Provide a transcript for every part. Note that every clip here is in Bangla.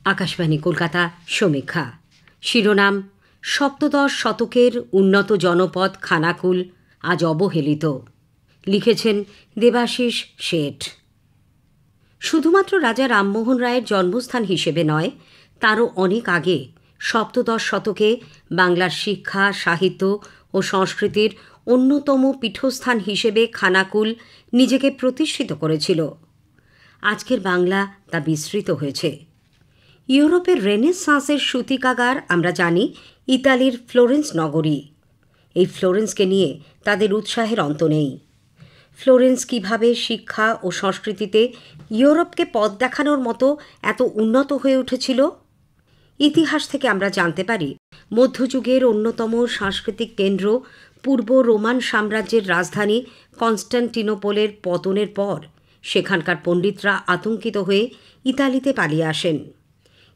আকাশবাণী কলকাতা সমীক্ষা শিরোনাম সপ্তদশ শতকের উন্নত জনপদ খানাকুল আজ অবহেলিত। লিখেছেন দেবাশিস শেঠ। শুধুমাত্র রাজা রামমোহন রায়ের জন্মস্থান হিসেবে নয়, তারও অনেক আগে সপ্তদশ শতকে বাংলার শিক্ষা, সাহিত্য ও সংস্কৃতির অন্যতম পীঠস্থান হিসেবে খানাকুল নিজেকে প্রতিষ্ঠিত করেছিল। আজকের বাংলা তা বিস্তৃত হয়েছে। ইউরোপের রেনেসাঁসের সূতিকাগার আমরা জানি ইতালির ফ্লোরেন্স নগরী। এই ফ্লোরেন্সকে নিয়ে তাদের উৎসাহের অন্ত নেই। ফ্লোরেন্স কিভাবে শিক্ষা ও সংস্কৃতিতে ইউরোপকে পথ দেখানোর মতো এত উন্নত হয়ে উঠেছিল? ইতিহাস থেকে আমরা জানতে পারি, মধ্যযুগের অন্যতম সাংস্কৃতিক কেন্দ্র পূর্ব রোমান সাম্রাজ্যের রাজধানী কনস্টান্টিনোপলের পতনের পর সেখানকার পণ্ডিতরা আতঙ্কিত হয়ে ইতালিতে পালিয়ে আসেন।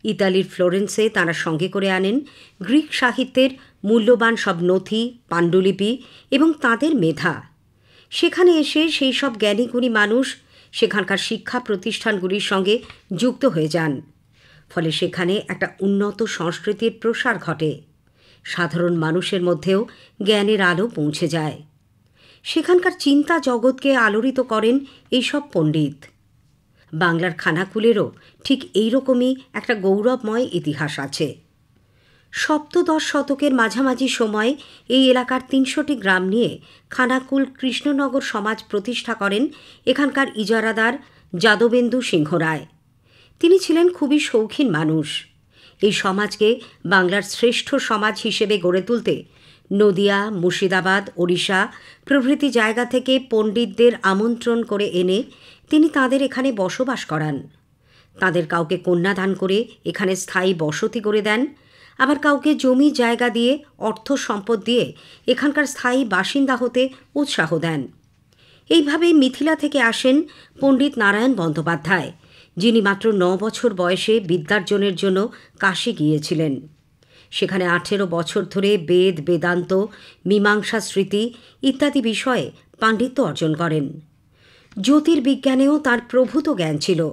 ইতালির ফ্লোরেন্সে তাঁরা সঙ্গে করে আনেন গ্রিক সাহিত্যের মূল্যবান সব নথি, পাণ্ডুলিপি এবং তাঁদের মেধা। সেখানে এসে সেই সব জ্ঞানীগুণী মানুষ সেখানকার শিক্ষা প্রতিষ্ঠানগুলির সঙ্গে যুক্ত হয়ে যান। ফলে সেখানে একটা উন্নত সংস্কৃতির প্রসার ঘটে। সাধারণ মানুষের মধ্যেও জ্ঞানের আলো পৌঁছে যায়। সেখানকার চিন্তা জগৎকে আলোড়িত করেন এইসব পণ্ডিত। বাংলার খানাকুলেরও ঠিক এইরকমই একটা গৌরবময় ইতিহাস আছে। সপ্তদশ শতকের মাঝামাঝি সময়ে এই এলাকার ৩০০টি গ্রাম নিয়ে খানাকুল কৃষ্ণনগর সমাজ প্রতিষ্ঠা করেন এখানকার ইজারাদার যাদবেন্দু সিংহ রায়। তিনি ছিলেন খুবই শৌখিন মানুষ। এই সমাজকে বাংলার শ্রেষ্ঠ সমাজ হিসেবে গড়ে তুলতে নদিয়া, মুর্শিদাবাদ, ওড়িশা প্রভৃতি জায়গা থেকে পণ্ডিতদের আমন্ত্রণ করে এনে তিনি তাঁদের এখানে বসবাস করান। তাঁদের কাউকে কন্যাদান করে এখানে স্থায়ী বসতি করে দেন, আবার কাউকে জমি জায়গা দিয়ে, অর্থ সম্পদ দিয়ে এখানকার স্থায়ী বাসিন্দা হতে উৎসাহ দেন। এইভাবেই মিথিলা থেকে আসেন পণ্ডিত নারায়ণ বন্দ্যোপাধ্যায়, যিনি মাত্র ৯ বছর বয়সে বিদ্যার্জনের জন্য কাশী গিয়েছিলেন। সেখানে 18 বছর ধরে বেদ, বেদান্ত, মীমাংসা, স্মৃতি ইত্যাদি বিষয়ে পাণ্ডিত্য অর্জন করেন। জ্যোতির্বিজ্ঞানেও তাঁর প্রভূত জ্ঞান ছিল।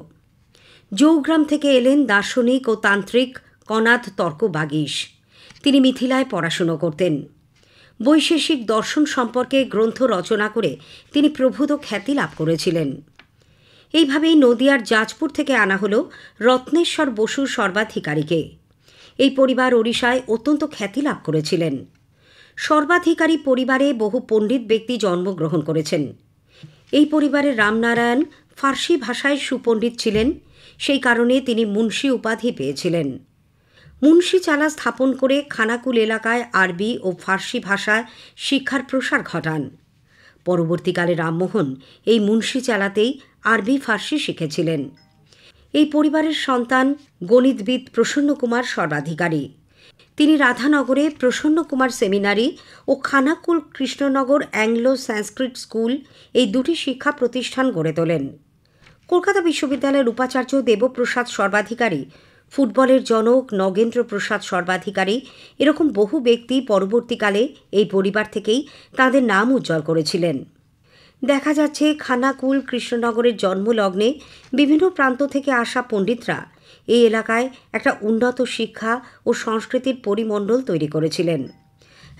জৌগ্রাম থেকে এলেন দার্শনিক ও তান্ত্রিক কনাদ তর্ক বাগীশ। তিনি মিথিলায় পড়াশুনো করতেন। বৈশেষিক দর্শন সম্পর্কে গ্রন্থ রচনা করে তিনি প্রভূত খ্যাতি লাভ করেছিলেন। এইভাবেই নদিয়ার জাজপুর থেকে আনা হল রত্নেশ্বর বসুর সর্বাধিকারীকে। এই পরিবার ওড়িশায় অত্যন্ত খ্যাতি লাভ করেছিলেন। সর্বাধিকারী পরিবারে বহু পণ্ডিত ব্যক্তি জন্মগ্রহণ করেছেন। এই পরিবারের রামনারায়ণ ফার্সি ভাষায় সুপণ্ডিত ছিলেন, সেই কারণে তিনি মুন্সি উপাধি পেয়েছিলেন। মুন্সি চালা স্থাপন করে খানাকুল এলাকায় আরবি ও ফার্সি ভাষায় শিক্ষার প্রসার ঘটান। পরবর্তীকালে রামমোহন এই মুন্সি চালাতেই আরবি ফার্সি শিখেছিলেন। এই পরিবারের সন্তান গণিতবিদ প্রসন্নকুমার সর্বাধিকারী। তিনি রাধানগরে প্রসন্নকুমার সেমিনারি ও খানাকুল কৃষ্ণনগর অ্যাংলো সংস্কৃত স্কুল এই দুটি শিক্ষা প্রতিষ্ঠান গড়ে তোলেন। কলকাতা বিশ্ববিদ্যালয়ের উপাচার্য দেবপ্রসাদ সর্বাধিকারী, ফুটবলের জনক নগেন্দ্র প্রসাদ সর্বাধিকারী এরকম বহু ব্যক্তি পরবর্তীকালে এই পরিবার থেকেই তাঁদের নাম উজ্জ্বল করেছিলেন। দেখা যাচ্ছে খানাকুল কৃষ্ণনগরের জন্মলগ্নে বিভিন্ন প্রান্ত থেকে আসা পণ্ডিতরা এই এলাকায় একটা উন্নত শিক্ষা ও সংস্কৃতির পরিমণ্ডল তৈরি করেছিলেন।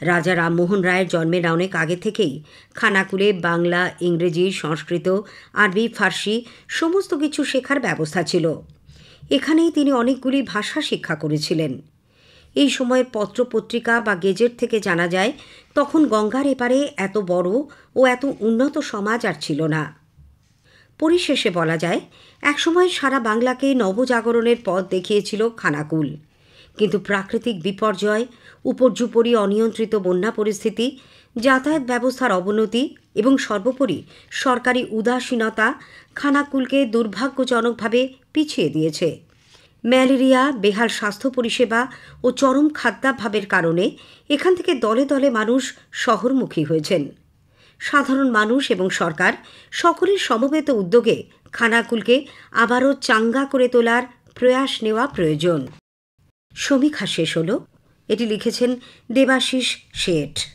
রাজা রামমোহন রায়ের জন্মের অনেক আগে থেকেই খানাকুলে বাংলা, ইংরেজি, সংস্কৃত, আরবি, ফার্সি সমস্ত কিছু শেখার ব্যবস্থা ছিল। এখানেই তিনি অনেকগুলি ভাষা শিক্ষা করেছিলেন। এই সময়ের পত্রপত্রিকা বা গেজেট থেকে জানা যায়, তখন গঙ্গার এপারে এত বড় ও এত উন্নত সমাজ আর ছিল না। পরিশেষে বলা যায়, একসময় সারা বাংলাকে নবজাগরণের পথ দেখিয়েছিল খানাকুল। কিন্তু প্রাকৃতিক বিপর্যয়, উপর্যুপরি অনিয়ন্ত্রিত বন্যা পরিস্থিতি, যাতায়াত ব্যবস্থার অবনতি এবং সর্বোপরি সরকারি উদাসীনতা খানাকুলকে দুর্ভাগ্যজনকভাবে পিছিয়ে দিয়েছে। ম্যালেরিয়া, বেহাল স্বাস্থ্য পরিষেবা ও চরম খাদ্যাভাবের কারণে এখান থেকে দলে দলে মানুষ শহরমুখী হয়েছেন। সাধারণ মানুষ এবং সরকার সকলের সমবেত উদ্যোগে খানাকুলকে আবারও চাঙ্গা করে তোলার প্রয়াস নেওয়া প্রয়োজন। সমীক্ষা শেষ হল। এটি লিখেছেন দেবাশিস শেঠ।